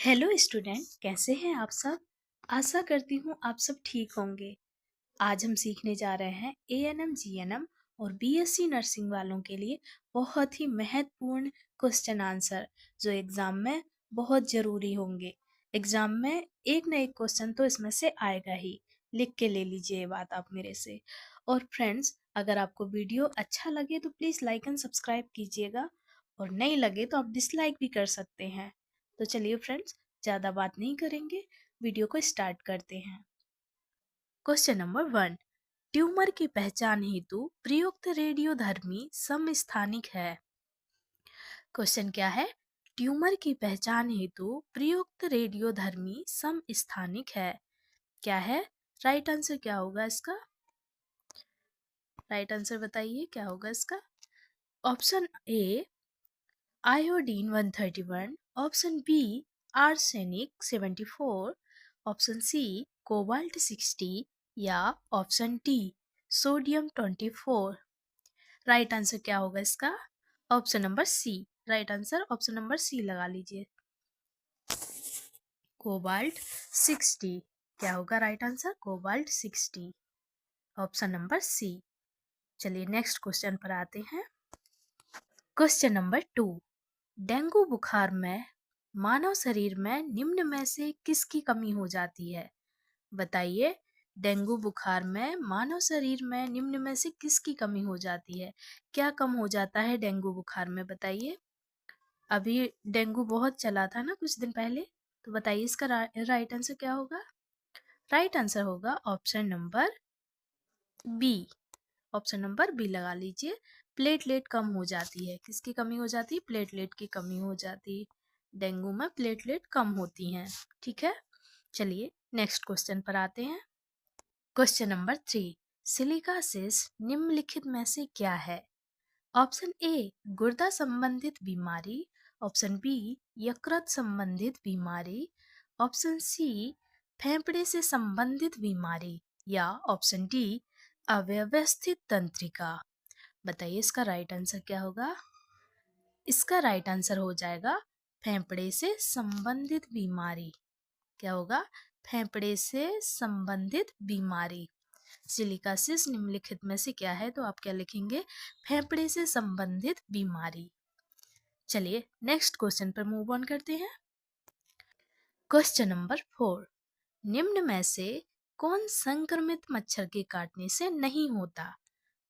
Hello student, कैसे हैं आप सब। आशा करती हूँ आप सब ठीक होंगे। आज हम सीखने जा रहे हैं एएनएम जीएनएम और बीएससी नर्सिंग वालों के लिए बहुत ही महत्वपूर्ण क्वेश्चन आंसर जो एग्जाम में बहुत जरूरी होंगे। एग्जाम में एक ना एक क्वेश्चन तो इसमें से आएगा ही। लिख के ले लीजिए ये बात आप मेरे से। और फ्रेंड्स, अगर आपको वीडियो अच्छा लगे तो प्लीज लाइक एंड सब्सक्राइब कीजिएगा, और नहीं लगे तो आप डिसलाइक भी कर सकते हैं। तो चलिए फ्रेंड्स, ज्यादा बात नहीं करेंगे, वीडियो को स्टार्ट करते हैं। Question number 1। ट्यूमर की पहचान हेतु प्रयुक्त रेडियोधर्मी समस्थानिक है। क्वेश्चन क्या है? ट्यूमर की पहचान हेतु प्रयुक्त रेडियोधर्मी समस्थानिक है। क्या है? राइट आंसर क्या होगा इसका? राइट आंसर बताइए क्या होगा इसका। Option A iodine 131, option B arsenic 74, option C cobalt 60 या option D sodium 24। Right answer क्या होगा इसका? Option number C. Right answer option number C लगा लीजिए, कोबाल्ट 60। क्या होगा right answer? Cobalt 60, option number C. चलिए नेक्स्ट क्वेश्चन पर आते हैं। Question number 2। डेंगू बुखार में मानव शरीर में निम्न में से किसकी कमी हो जाती है? बताइए, डेंगू बुखार में मानव शरीर में निम्न में से किसकी कमी हो जाती है? क्या कम हो जाता है डेंगू बुखार में? बताइए। अभी डेंगू बहुत चला था ना कुछ दिन पहले, तो बताइए इसका राइट आंसर क्या होगा? राइट आंसर होगा option number B. Option number B लगा लीजिए, प्लेटलेट कम हो जाती है। किसकी कमी हो जाती है? प्लेटलेट की कमी हो जाती है। डेंगू में प्लेटलेट कम होती हैं। ठीक है, चलिए नेक्स्ट क्वेश्चन पर आते हैं। Question number 3। सिलिकासिस निम्नलिखित में से क्या है? ऑप्शन ए गुर्दा संबंधित बीमारी, ऑप्शन बी यकृत संबंधित बीमारी, ऑप्शन सी फेफड़े से संबंधित बीमारी, या ऑप्शन डी अव्यवस्थित तंत्रिका। बताइए इसका राइट आंसर क्या होगा? इसका राइट आंसर हो जाएगा फेफड़े से संबंधित बीमारी। क्या होगा? फेफड़े से संबंधित बीमारी। सिलिकासिस निम्नलिखित में से क्या है? तो आप क्या लिखेंगे? फेफड़े से संबंधित बीमारी। चलिए नेक्स्ट क्वेश्चन पर मूव ऑन करते हैं। Question number 4। निम्न में से कौन संक्रमित मच्छर के काटने से नहीं होता?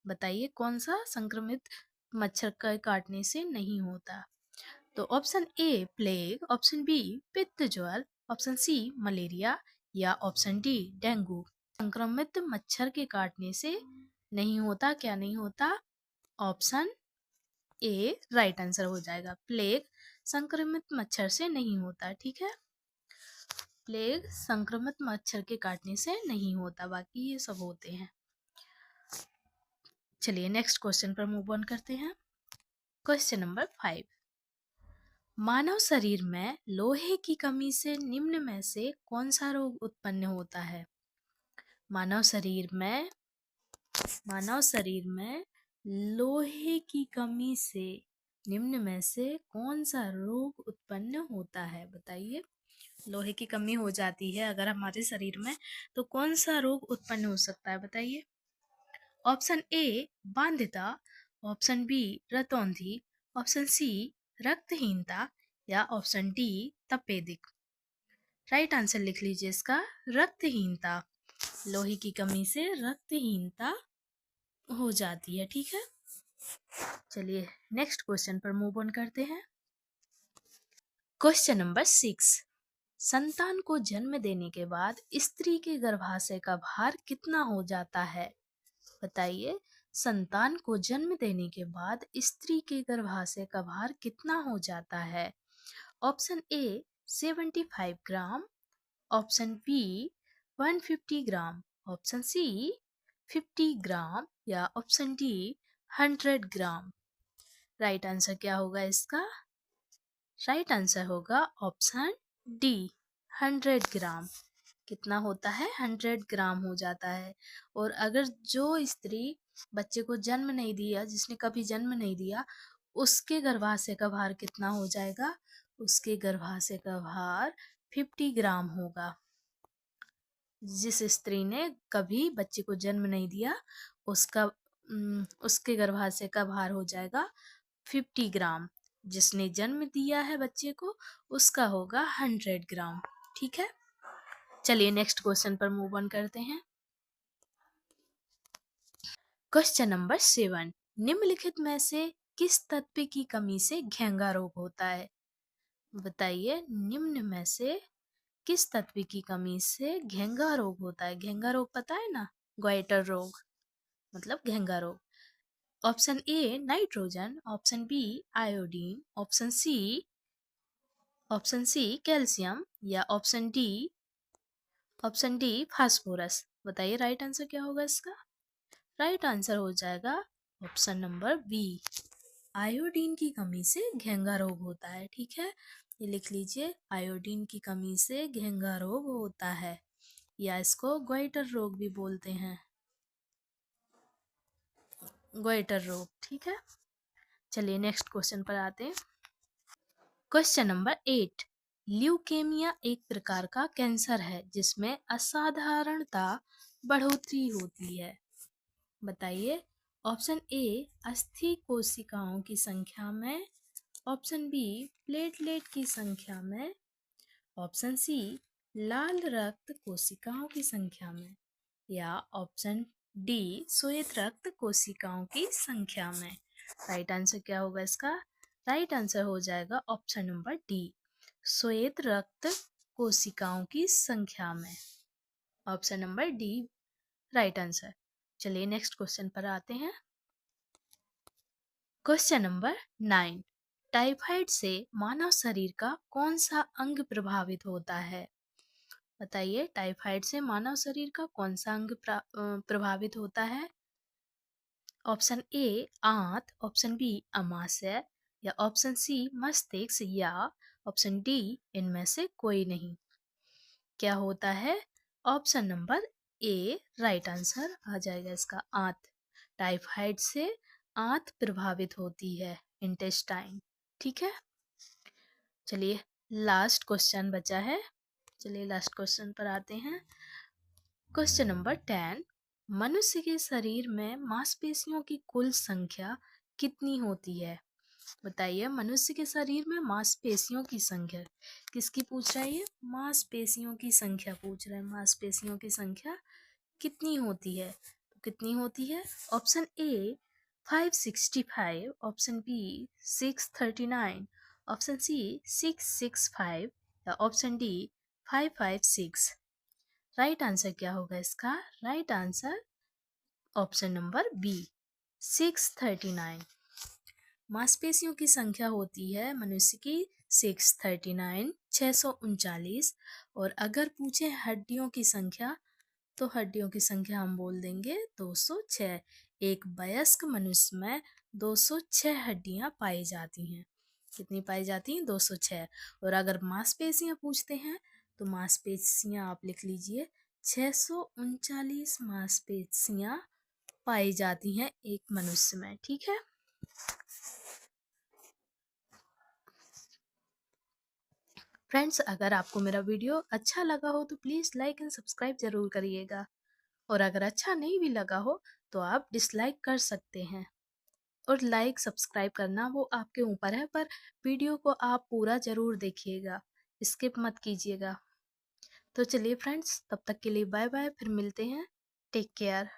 बताइए कौन सा संक्रमित मच्छर के काटने से नहीं होता? तो option A plague, option B पित्त ज्वर, ऑप्शन सी मलेरिया, या ऑप्शन डी डेंगू। संक्रमित मच्छर के काटने से नहीं होता। क्या नहीं होता? ऑप्शन ए राइट आंसर हो जाएगा, प्लेग संक्रमित मच्छर से नहीं होता। ठीक है, प्लेग संक्रमित मच्छर के काटने से नहीं होता, बाकी ये सब होते हैं। चलिए नेक्स्ट क्वेश्चन पर मूव ऑन करते हैं। Question number 5। मानव शरीर में लोहे की कमी से निम्न में से कौन सा रोग उत्पन्न होता है? मानव शरीर में लोहे की कमी से निम्न में से कौन सा रोग उत्पन्न होता है? बताइए। लोहे की कमी हो जाती है अगर हमारे शरीर में, तो कौन सा रोग उत्पन्न हो सकता है? बताइए। ऑप्शन ए बांध्यता, ऑप्शन बी रतौंधी, ऑप्शन सी रक्तहीनता, या ऑप्शन डी तपेदिक। राइट आंसर लिख लीजिए इसका, रक्तहीनता। लोहे की कमी से रक्तहीनता हो जाती है। ठीक है, चलिए नेक्स्ट क्वेश्चन पर मूव ऑन करते हैं। Question number 6। संतान को जन्म देने के बाद स्त्री के गर्भाशय का भार कितना हो जाता है? बताइए, संतान को जन्म देने के बाद स्त्री के गर्भाशय का भार कितना हो जाता है? Option A 75 gram, option B 150 gram, option C 50 gram, या option D 100 gram. Right answer क्या होगा इसका? राइट आंसर होगा ऑप्शन डी 100 ग्राम। कितना होता है? 100 ग्राम हो जाता है। और अगर जो स्त्री बच्चे को जन्म नहीं दिया, जिसने कभी जन्म नहीं दिया, उसके गर्भाशय का भार कितना हो जाएगा? उसके गर्भाशय का भार 50 ग्राम होगा। जिस स्त्री ने कभी बच्चे को जन्म नहीं दिया उसके गर्भाशय का भार हो जाएगा 50 ग्राम। जिसने जन्म दिया है बच्चे को उसका होगा 100 ग्राम। ठीक है, चलिए नेक्स्ट क्वेश्चन पर मूव ऑन करते हैं। क्वेश्चन नंबर 7, निम्नलिखित में से किस तत्व की कमी से घेंगा रोग होता है? बताइए, निम्न में से किस तत्व की कमी से घेंगा रोग होता है? घेंगा रोग पता है ना, ग्वाइटर रोग मतलब घेंगा रोग। Option A nitrogen, option B iodine, option C calcium या ऑप्शन डी फास्फोरस। बताइए राइट आंसर क्या होगा इसका? राइट आंसर हो जाएगा ऑप्शन नंबर बी, आयोडीन की कमी से घेंगा रोग होता है। ठीक है, ये लिख लीजिए, आयोडीन की कमी से घेंगा रोग होता है या इसको ग्वाइटर रोग भी बोलते हैं, ग्वाइटर रोग। ठीक है, चलिए नेक्स्ट क्वेश्चन पर आते हैं। क्वेश्चन नंबर 8, ल्यूकेमिया एक प्रकार का कैंसर है जिसमें असाधारणता बढ़ोतरी होती है। बताइए, ऑप्शन ए अस्थि कोशिकाओं की संख्या में, ऑप्शन बी प्लेटलेट की संख्या में, ऑप्शन सी लाल रक्त कोशिकाओं की संख्या में या ऑप्शन डी श्वेत रक्त कोशिकाओं की संख्या में। राइट आंसर क्या होगा इसका? राइट आंसर हो जाएगा ऑप्शन नंबर डी, श्वेत रक्त कोशिकाओं की संख्या में। Option number D right answer. चलिए नेक्स्ट क्वेश्चन पर आते हैं। क्वेश्चन नंबर 9, टाइफाइड से मानव शरीर का कौन सा अंग प्रभावित होता है? बताइए, टाइफाइड से मानव शरीर का कौन सा अंग प्रभावित होता है? ऑप्शन ए आंत, ऑप्शन बी अमाशय या ऑप्शन सी मस्तिष्क या ऑप्शन डी इनमें से कोई नहीं। क्या होता है? Option number A right answer आ जाएगा इसका, आंत। टाइफाइड से आंत प्रभावित होती है, इंटेस्टाइन। ठीक है, चलिए लास्ट क्वेश्चन बचा है, चलिए लास्ट क्वेश्चन पर आते हैं। क्वेश्चन नंबर 10, मनुष्य के शरीर में मांसपेशियों की कुल संख्या कितनी होती है? बताइए, मनुष्य के शरीर में मांसपेशियों की संख्या किसकी पूछ रहा है? ये मांसपेशियों की संख्या पूछ रहा है, मांसपेशियों की संख्या कितनी होती है? तो कितनी होती है? Option A 565, option B 639, option C 665 या ऑप्शन डी 556। राइट आंसर क्या होगा इसका? Right answer option number B 639। मांसपेशियों की संख्या होती है मनुष्य की 639, 639। और अगर पूछे हड्डियों की संख्या तो हड्डियों की संख्या हम बोल देंगे 206। एक वयस्क मनुष्य में 206 हड्डियां पाई जाती हैं। कितनी पाई जाती हैं? 206। और अगर मांसपेशियां पूछते हैं तो मांसपेशियां आप लिख लीजिए, 639 मांसपेशियां पाई जाती हैं एक मनुष्य में। ठीक है, फ्रेंड्स, अगर आपको मेरा वीडियो अच्छा लगा हो तो प्लीज़ लाइक एंड सब्सक्राइब ज़रूर करिएगा। और अगर अच्छा नहीं भी लगा हो तो आप डिसलाइक कर सकते हैं। और लाइक सब्सक्राइब करना वो आपके ऊपर है, पर वीडियो को आप पूरा ज़रूर देखिएगा, स्किप मत कीजिएगा। तो चलिए फ्रेंड्स, तब तक के लिए बाय बाय, फिर मिलते हैं। Take care.